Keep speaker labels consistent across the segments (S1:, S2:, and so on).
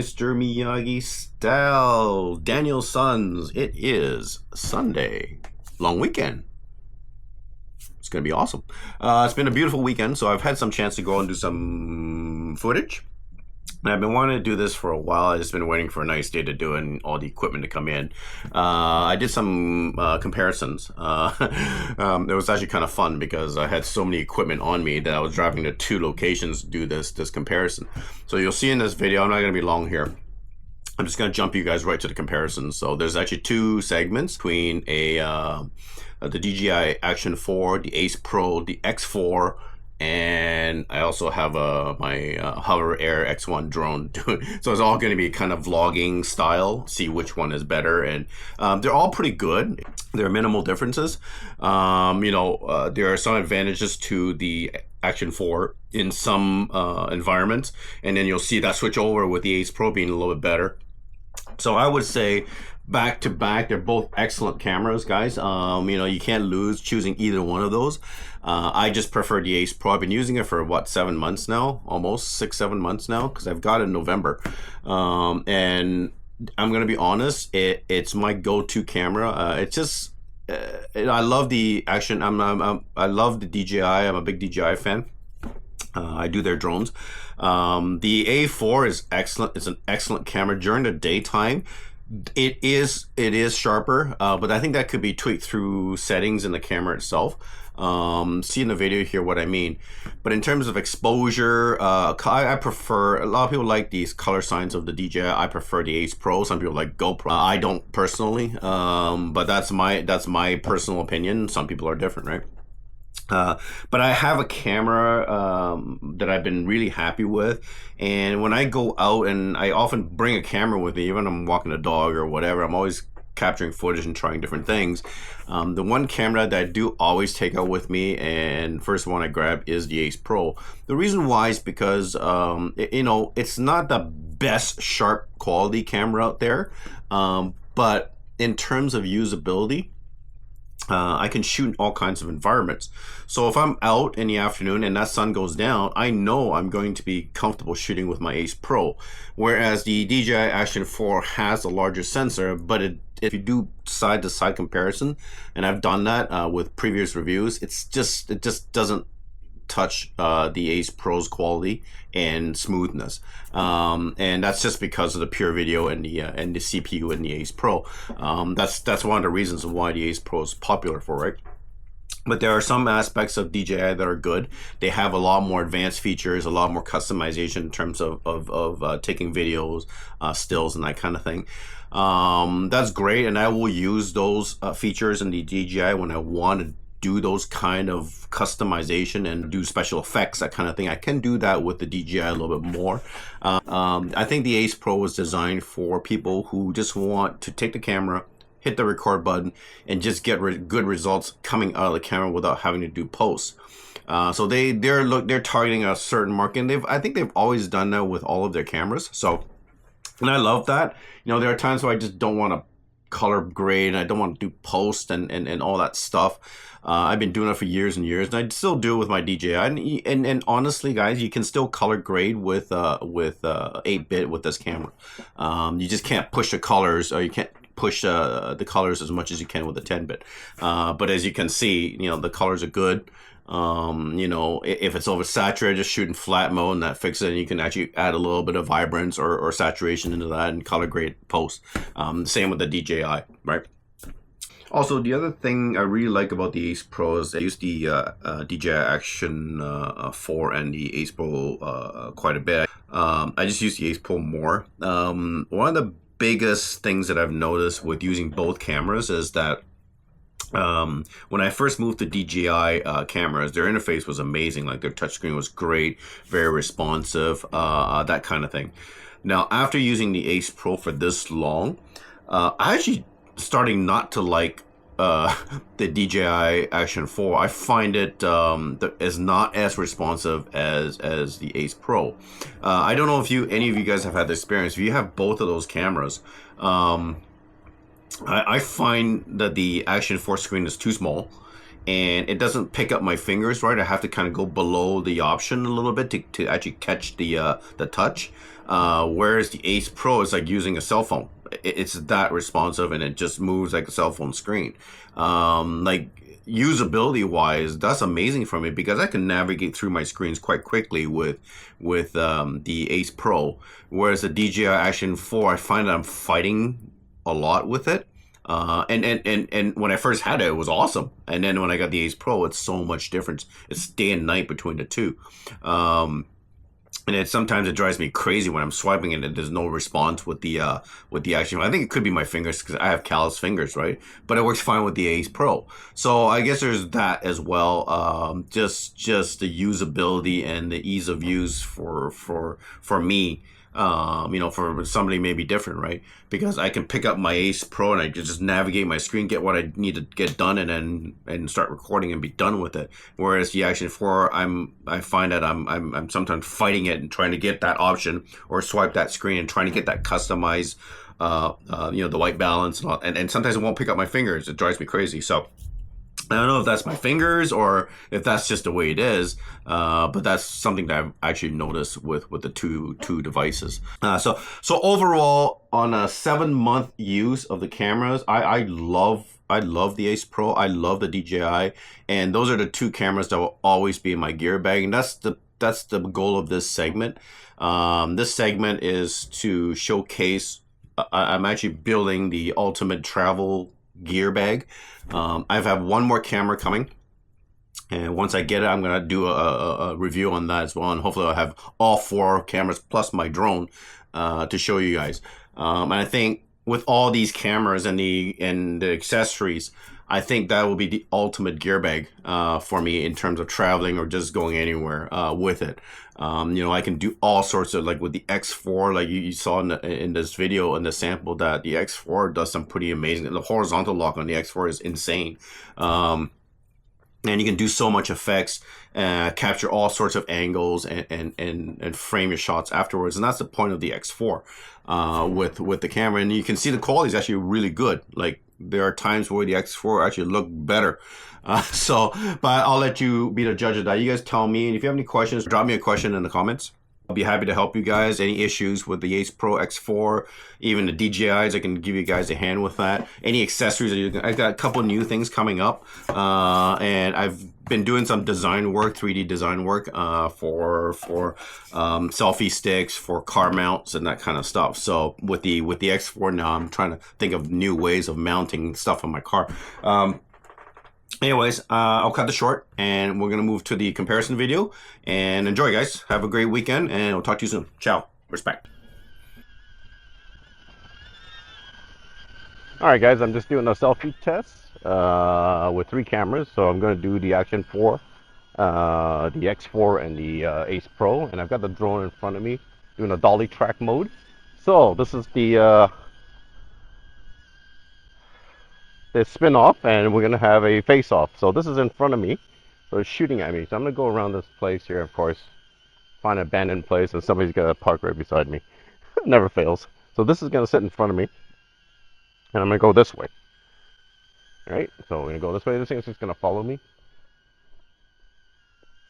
S1: Mr. Miyagi Style, Daniel's Sons. It is Sunday, long weekend. It's gonna be awesome. It's been a beautiful weekend, so I've had some chance to go and do some footage. And I've been wanting to do this for a while. I've just been waiting for a nice day to do it and all the equipment to come in. I did some comparisons. It was actually kind of fun because I had so many equipment on me that I was driving to two locations to do this comparison. So you'll see in this video, I'm not going to be long here. I'm just going to jump you guys right to the comparison. So there's actually two segments between the DJI Action 4, the Ace Pro, the X4, and I also have my HoverAir X1 drone. So it's all going to be kind of vlogging style, see which one is better. And they're all pretty good. There are minimal differences. There are some advantages to the Action 4 in some environments, and then you'll see that switch over with the Ace Pro being a little bit better. So I would say back to back, they're both excellent cameras, guys. You can't lose choosing either one of those. I just prefer the Ace Pro. I've been using it for what, 7 months now, almost 6-7 months now, because I've got it in November. And I'm gonna be honest, it's my go-to camera. It's just I love the Action. I love the DJI. I'm a big DJI fan. I do their drones. The A4 is excellent. It's an excellent camera during the daytime. It is sharper, but I think that could be tweaked through settings in the camera itself. See in the video here what I mean. But in terms of exposure, I prefer, a lot of people like these color signs of the DJI. I prefer the Ace Pro. Some people like GoPro. I don't personally, but that's my personal opinion. Some people are different, right? But I have a camera that I've been really happy with, and when I go out, and I often bring a camera with me, even when I'm walking a dog or whatever, I'm always capturing footage and trying different things. The one camera that I do always take out with me, and first one I grab, is the Ace Pro. The reason why is because it's not the best sharp quality camera out there, but in terms of usability, I can shoot in all kinds of environments. So if I'm out in the afternoon and that sun goes down, I know I'm going to be comfortable shooting with my Ace Pro. Whereas the DJI Action 4 has a larger sensor, but if you do side-to-side comparison, and I've done that with previous reviews, it just doesn't touch the Ace Pro's quality and smoothness, and that's just because of the pure video and the CPU in the Ace Pro. That's one of the reasons why the Ace Pro is popular for, right? But there are some aspects of DJI that are good. They have a lot more advanced features, a lot more customization in terms of taking videos, stills, and that kind of thing. That's great, and I will use those features in the DJI when I want to do those kind of customization and do special effects, that kind of thing. I can do that with the DJI a little bit more. I think the Ace Pro was designed for people who just want to take the camera, hit the record button, and just get good results coming out of the camera without having to do posts. So they're targeting a certain market, and I think they've always done that with all of their cameras. So, and I love that. There are times where I just don't want to color grade, and I don't want to do post and all that stuff. I've been doing it for years and years, and I still do it with my DJI. And honestly, guys, you can still color grade with 8-bit with this camera. You just can't push the colors, or you can't push the colors as much as you can with a 10-bit. But as you can see, the colors are good. If it's oversaturated, just shoot in flat mode, and that fixes it. And you can actually add a little bit of vibrance or saturation into that and color grade post. Same with the DJI, right? Also, the other thing I really like about the Ace Pro is I use the DJI Action 4 and the Ace Pro quite a bit. I just use the Ace Pro more. One of the biggest things that I've noticed with using both cameras is that when I first moved to DJI cameras, their interface was amazing. Like, their touchscreen was great, very responsive, that kind of thing. Now, after using the Ace Pro for this long, I actually starting not to like the DJI Action 4. I find it is not as responsive as the Ace Pro. I don't know if any of you guys have had the experience. If you have both of those cameras, I find that the Action 4 screen is too small, and it doesn't pick up my fingers right. I have to kind of go below the option a little bit to actually catch the touch. Whereas the Ace Pro is like using a cell phone. It's that responsive, and it just moves like a cell phone screen. Like usability wise, that's amazing for me because I can navigate through my screens quite quickly with the Ace Pro. Whereas the DJI Action 4, I find that I'm fighting a lot with it. And when I first had it, it was awesome. And then when I got the Ace Pro, it's so much difference. It's day and night between the two. And sometimes it drives me crazy when I'm swiping it and there's no response with the Action. I think it could be my fingers because I have callous fingers, right? But it works fine with the Ace Pro. So I guess there's that as well. Just the usability and the ease of use for me. For somebody may be different, right? Because I can pick up my Ace Pro and I can just navigate my screen, get what I need to get done, and start recording and be done with it. Whereas the Action 4, I find that I'm sometimes fighting it and trying to get that option or swipe that screen and trying to get that customized, the white balance and sometimes it won't pick up my fingers. It drives me crazy. So I don't know if that's my fingers or if that's just the way it is, but that's something that I've actually noticed with the two devices. So overall, on a 7-month use of the cameras, I love the Ace Pro. I love the DJI, and those are the two cameras that will always be in my gear bag, and that's the goal of this segment. This segment is to showcase. I'm actually building the ultimate travel gear bag. I have one more camera coming, and once I get it, I'm gonna do a review on that as well, and hopefully I'll have all 4 cameras plus my drone to show you guys. And I think with all these cameras and the accessories, I think that will be the ultimate gear bag for me in terms of traveling or just going anywhere with it. I can do all sorts of, like with the X4, like you saw in this video, in the sample, that the X4 does some pretty amazing. The horizontal lock on the X4 is insane. And you can do so much effects, capture all sorts of angles and frame your shots afterwards. And that's the point of the X4 with the camera. And you can see the quality is actually really good. Like, there are times where the X4 actually look better. But I'll let you be the judge of that. You guys tell me. And if you have any questions, drop me a question in the comments. I'll be happy to help you guys. Any issues with the Ace Pro X4, even the DJIs, I can give you guys a hand with that. Any accessories, I've got a couple new things coming up. And I've been doing some design work, 3D design work for selfie sticks, for car mounts and that kind of stuff. So with the X4 now, I'm trying to think of new ways of mounting stuff on my car. Anyways, I'll cut this short, and we're going to move to the comparison video. And enjoy, guys. Have a great weekend, and we'll talk to you soon. Ciao. Respect.
S2: All right, guys, I'm just doing a selfie test with 3 cameras. So I'm going to do the Action 4, the X4, and the Ace Pro. And I've got the drone in front of me doing a dolly track mode. So this is the spin off, and we're gonna have a face off. So this is in front of me, so it's shooting at me. So I'm gonna go around this place here, of course, find an abandoned place, and somebody's gonna park right beside me. Never fails. So this is gonna sit in front of me, and I'm gonna go this way. All right, so we're gonna go this way. This thing's just gonna follow me.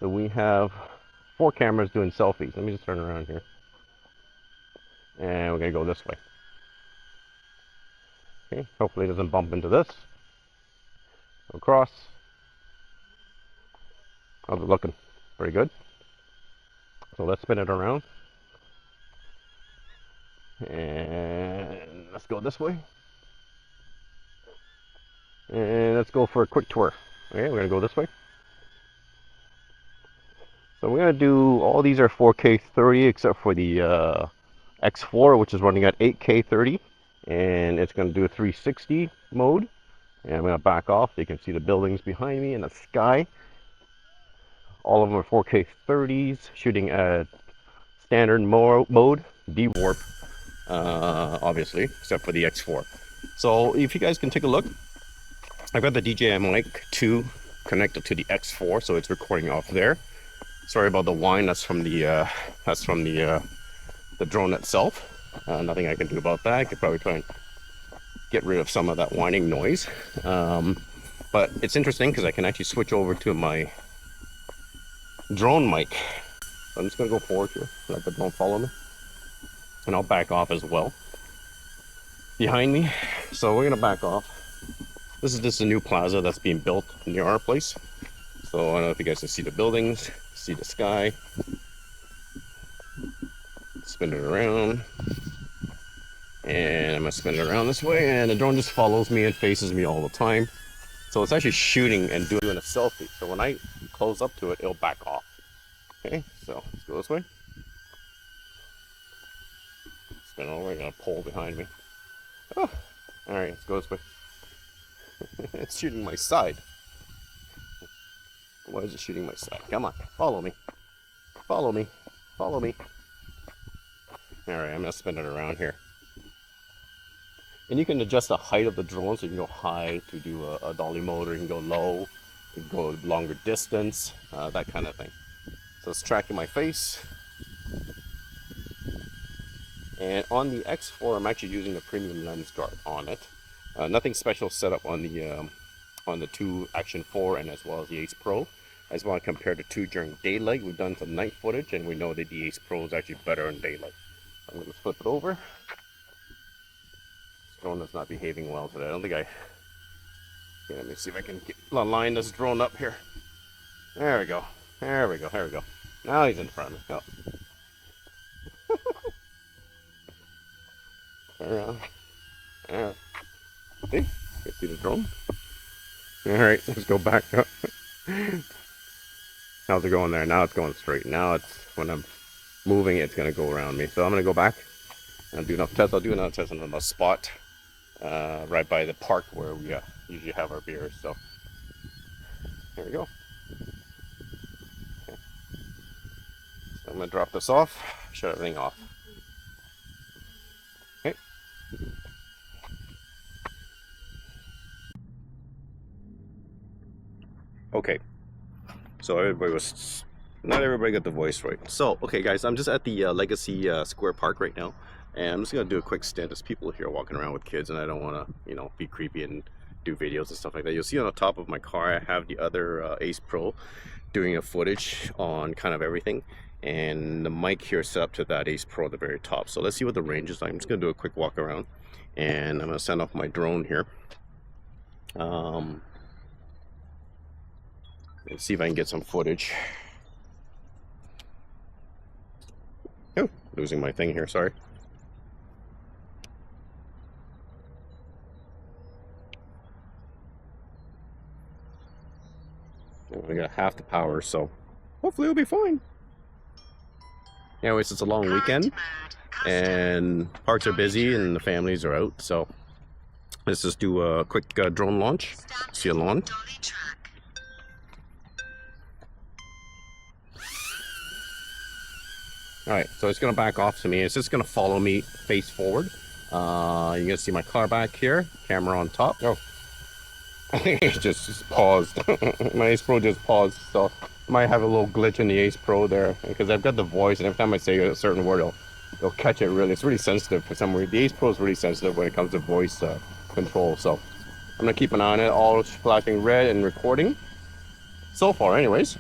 S2: So we have 4 cameras doing selfies. Let me just turn around here, and we're gonna go this way. Okay, hopefully it doesn't bump into this. Go across. How's it looking? Pretty good. So let's spin it around. And let's go this way. And let's go for a quick tour. Okay, we're gonna go this way. So we're gonna do, all these are 4K 30 except for the X4, which is running at 8K 30. And it's going to do a 360 mode, and I'm going to back off so you can see the buildings behind me and the sky. All of them are 4K 30s, shooting at standard mode, D-warp, obviously, except for the X4. So if you guys can take a look, I've got the DJI Mic 2 connected to the X4, so it's recording off there. Sorry about the whine. That's from the drone itself. Nothing I can do about that. I could probably try and get rid of some of that whining noise. But But it's interesting because I can actually switch over to my drone mic. So I'm just gonna go forward here, let the drone follow me, and I'll back off as well behind me. So we're gonna back off. This is just a new plaza that's being built near our place. So I don't know if you guys can see the buildings, see the sky. Spin it around, and I'm gonna spin it around this way, and the drone just follows me and faces me all the time. So it's actually shooting and doing a selfie. So when I close up to it, it'll back off. Okay, so let's go this way. Spin over, I got a pole behind me. Oh, all right, let's go this way. It's shooting my side. Why is it shooting my side? Come on, follow me. Follow me. Follow me. All right, I'm gonna spin it around here. And you can adjust the height of the drone, so you can go high to do a dolly mode, or you can go low, you can go longer distance, that kind of thing. So it's tracking my face. And on the X4, I'm actually using a premium lens guard on it. Nothing special set up on the 2 Action 4 and as well as the Ace Pro. I just want to compare the two during daylight. We've done some night footage, and we know that the Ace Pro is actually better in daylight. I'm going to flip it over. This drone is not behaving well today. I don't think I... Okay, let me see if I can line this drone up here. There we go. There we go. There we go. Now he's in front of me. Oh. Around. See? You can see the drone? Alright, let's go back up. How's it going there? Now it's going straight. Now it's, when I'm moving, it's going to go around me. So I'm going to go back and do another test. I'll do another test on another spot right by the park where we usually have our beers. So there we go. Okay. So I'm going to drop this off, shut everything off. Okay. Okay. So not everybody got the voice right. So, okay guys, I'm just at the Legacy Square Park right now. And I'm just going to do a quick stint. There's people here walking around with kids, and I don't want to, you know, be creepy and do videos and stuff like that. You'll see on the top of my car, I have the other Ace Pro doing a footage on kind of everything. And the mic here is set up to that Ace Pro at the very top. So let's see what the range is like. I'm just going to do a quick walk around. And I'm going to send off my drone here. Let's see if I can get some footage. Oh, losing my thing here, sorry. We got half the power, so hopefully it'll be fine. Anyways, it's a long weekend, and parks are busy and the families are out, so let's just do a quick drone launch. See you along. Alright, so it's going to back off to me. It's just going to follow me face forward. You're going to see my car back here, camera on top. Oh, it just paused. My Ace Pro just paused, so I might have a little glitch in the Ace Pro there, because I've got the voice, and every time I say a certain word, it'll catch it really. It's really sensitive for some reason. The Ace Pro is really sensitive when it comes to voice control, so I'm going to keep an eye on it, all flashing red and recording. So far, anyways.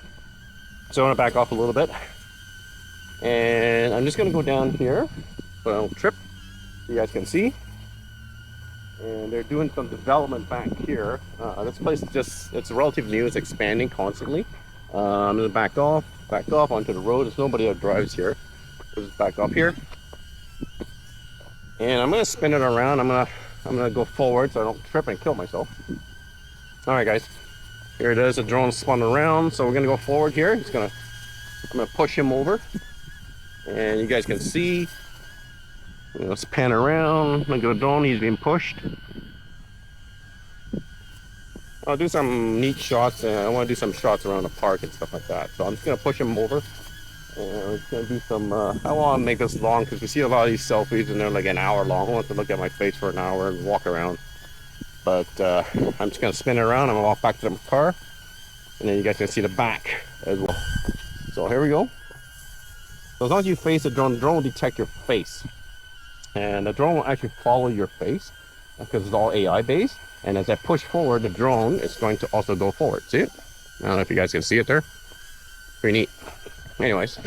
S2: So I'm going to back off a little bit. And I'm just going to go down here, so I don't trip, so you guys can see. And they're doing some development back here. This place is just, it's relatively new, it's expanding constantly. I'm going to back off onto the road. There's nobody that drives here. Just back up here. And I'm going to spin it around. I'm going to go forward so I don't trip and kill myself. Alright guys, here it is, the drone spun around, so we're going to go forward here. I'm going to push him over. And you guys can see, let's pan around. Look at the drone, he's being pushed. I'll do some neat shots, and I want to do some shots around the park and stuff like that. So I'm just going to push him over. And I'm just going to do some, I want to make this long because we see a lot of these selfies and they're like an hour long. I want to look at my face for an hour and walk around. But I'm just going to spin it around. I'm going to walk back to the car. And then you guys can see the back as well. So here we go. So as long as you face the drone will detect your face. And the drone will actually follow your face. because it's all AI based. And as I push forward, the drone is going to also go forward. See it? I don't know if you guys can see it there. Pretty neat. Anyways,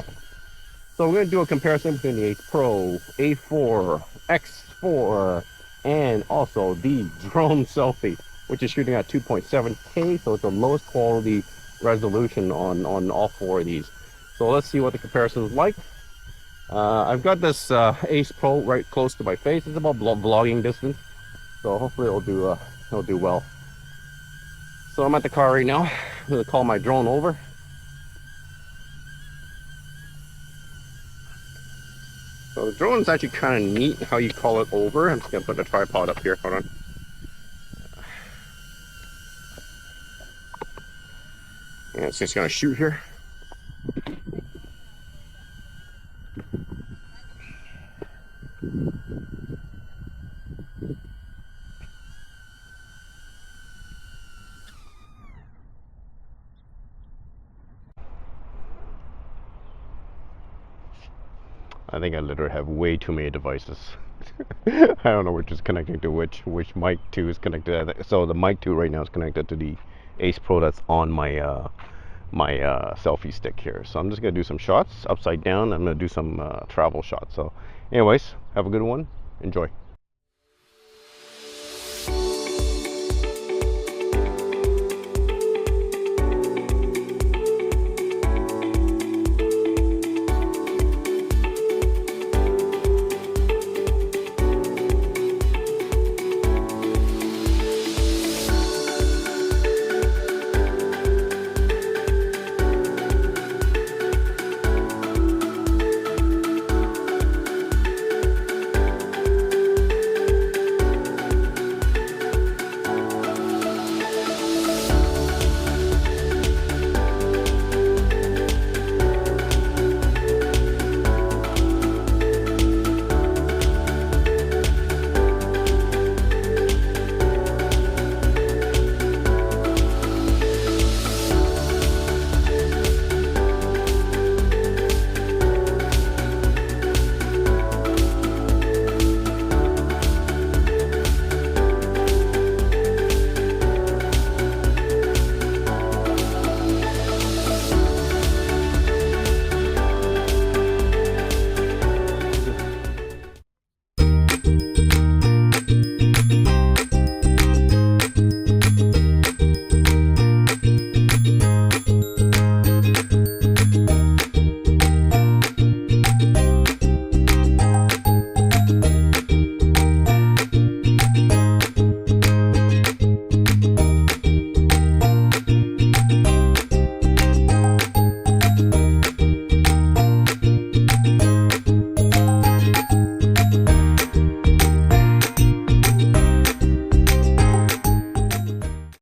S2: so we're going to do a comparison between the Ace Pro, A4, X4, and also the drone Selfie, which is shooting at 2.7K, so it's the lowest quality resolution on all four of these. So let's see what the comparison is like. I've got this Ace Pro right close to my face. It's about vlogging distance, so hopefully it'll do well. So I'm at the car right now. I'm gonna call my drone over. So the drone is actually kind of neat how you call it over. I'm just gonna put the tripod up here. Hold on. And it's just gonna shoot here. I think I literally have way too many devices. I don't know which is connecting to which mic 2 is connected. So the mic 2 right now is connected to the Ace Pro that's on my my selfie stick here. So I'm just gonna do some shots upside down. I'm gonna do some travel shots. So anyways, have a good one. Enjoy.